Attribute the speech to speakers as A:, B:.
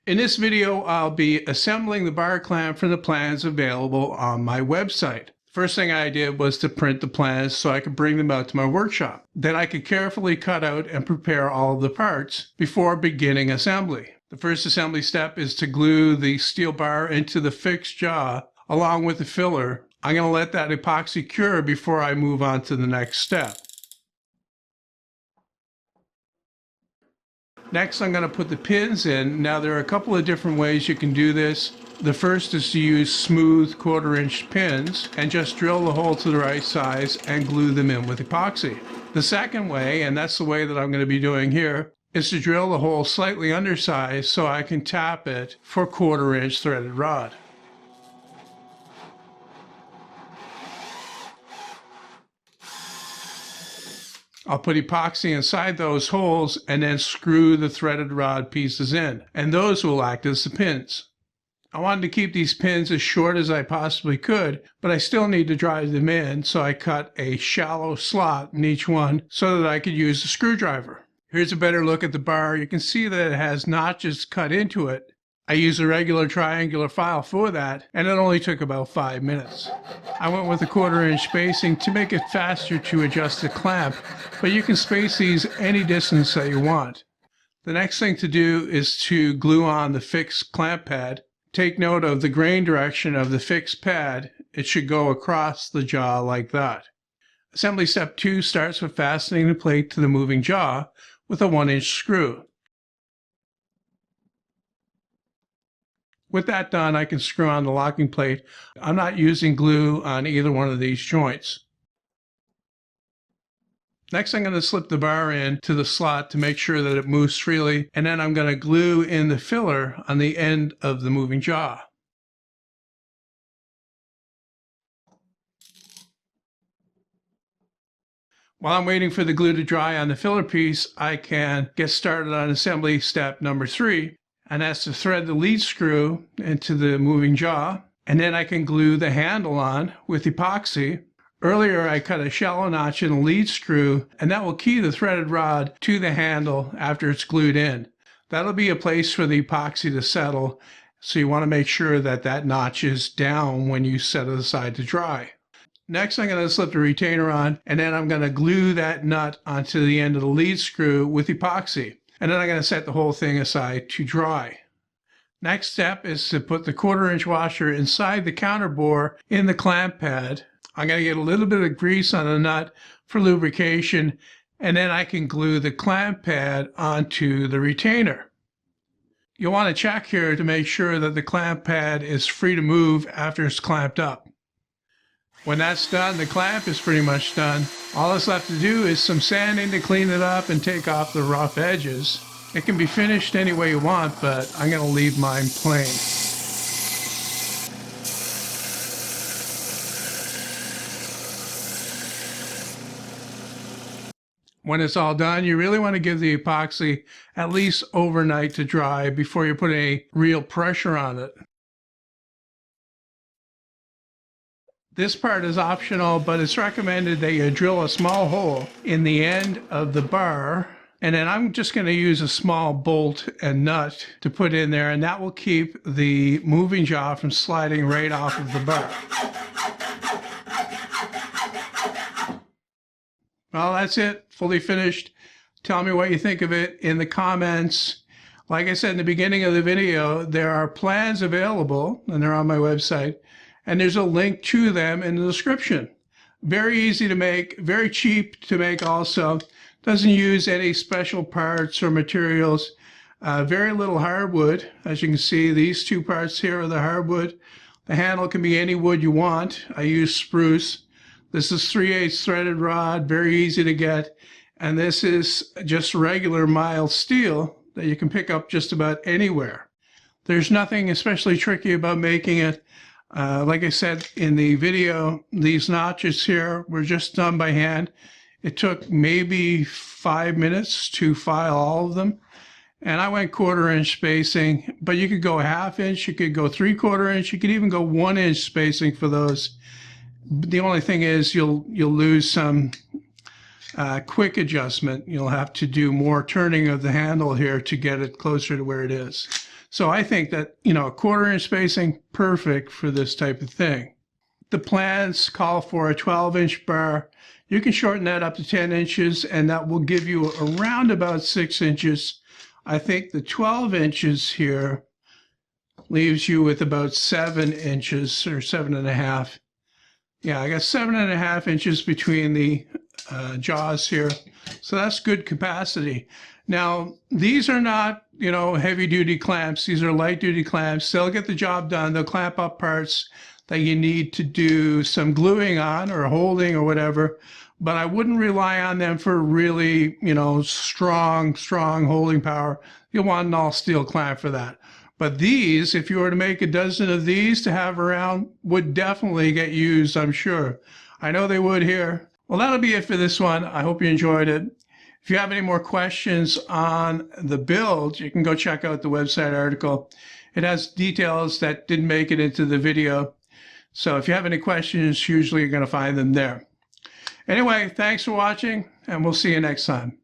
A: In this video, I'll be assembling the bar clamp from the plans available on my website. First thing I did was to print the plans so I could bring them out to my workshop. Then I could carefully cut out and prepare all of the parts before beginning assembly. The first assembly step is to glue the steel bar into the fixed jaw along with the filler. I'm going to let that epoxy cure before I move on to the next step. Next, I'm going to put the pins in. Now, there are a couple of different ways you can do this. The first is to use smooth 1/4-inch pins and just drill the hole to the right size and glue them in with epoxy. The second way, and that's the way that I'm going to be doing here, is to drill the hole slightly undersized so I can tap it for 1/4-inch threaded rod. I'll put epoxy inside those holes and then screw the threaded rod pieces in, and those will act as the pins. I wanted to keep these pins as short as I possibly could, but I still need to drive them in, so I cut a shallow slot in each one so that I could use the screwdriver. Here's a better look at the bar. You can see that it has notches cut into it. I used a regular triangular file for that, and it only took about 5 minutes. I went with a 1/4-inch spacing to make it faster to adjust the clamp, but you can space these any distance that you want. The next thing to do is to glue on the fixed clamp pad. Take note of the grain direction of the fixed pad. It should go across the jaw like that. Assembly step 2 starts with fastening the plate to the moving jaw with a 1-inch screw. With that done, I can screw on the locking plate. I'm not using glue on either one of these joints. Next, I'm going to slip the bar in to the slot to make sure that it moves freely, and then I'm going to glue in the filler on the end of the moving jaw. While I'm waiting for the glue to dry on the filler piece, I can get started on assembly step number 3. And that's to thread the lead screw into the moving jaw, and then I can glue the handle on with epoxy. Earlier I cut a shallow notch in the lead screw, and that will key the threaded rod to the handle after it's glued in. That'll be a place for the epoxy to settle, so you want to make sure that that notch is down when you set it aside to dry. Next, I'm going to slip the retainer on, and then I'm going to glue that nut onto the end of the lead screw with epoxy. And then I'm going to set the whole thing aside to dry. Next step is to put the 1/4-inch washer inside the counter bore in the clamp pad. I'm going to get a little bit of grease on the nut for lubrication, and then I can glue the clamp pad onto the retainer. You'll want to check here to make sure that the clamp pad is free to move after it's clamped up. When that's done, the clamp is pretty much done. All that's left to do is some sanding to clean it up and take off the rough edges. It can be finished any way you want, but I'm going to leave mine plain. When it's all done, you really want to give the epoxy at least overnight to dry before you put any real pressure on it. This part is optional, but it's recommended that you drill a small hole in the end of the bar, and then I'm just going to use a small bolt and nut to put in there, and that will keep the moving jaw from sliding right off of the bar. Well, that's it, fully finished. Tell me what you think of it in the comments. Like I said in the beginning of the video, there are plans available, and they're on my website. And there's a link to them in the description. Very easy to make, very cheap to make also. Doesn't use any special parts or materials. Very little hardwood. As you can see, these two parts here are the hardwood. The handle can be any wood you want. I use spruce. This is 3/8 threaded rod, very easy to get. And this is just regular mild steel that you can pick up just about anywhere. There's nothing especially tricky about making it. Like I said in the video, these notches here were just done by hand. It took maybe 5 minutes to file all of them. And I went 1/4-inch spacing, but you could go 1/2 inch, you could go 3/4 inch, you could even go 1-inch spacing for those. The only thing is you'll lose some quick adjustment. You'll have to do more turning of the handle here to get it closer to where it is. So I think that, a 1/4 inch spacing, perfect for this type of thing. The plans call for a 12-inch bar. You can shorten that up to 10 inches, and that will give you around about 6 inches. I think the 12 inches here leaves you with about 7 inches or 7.5. Yeah, I got 7.5 inches between the jaws here. So that's good capacity. Now, these are not, heavy duty clamps. These are light duty clamps. They'll get the job done. They'll clamp up parts that you need to do some gluing on or holding or whatever. But I wouldn't rely on them for really, strong holding power. You'll want an all steel clamp for that. But these, if you were to make a dozen of these to have around, would definitely get used, I'm sure. I know they would here. Well, that'll be it for this one. I hope you enjoyed it. If you have any more questions on the build, you can go check out the website article. It has details that didn't make it into the video. So if you have any questions, usually you're going to find them there. Anyway, thanks for watching, and we'll see you next time.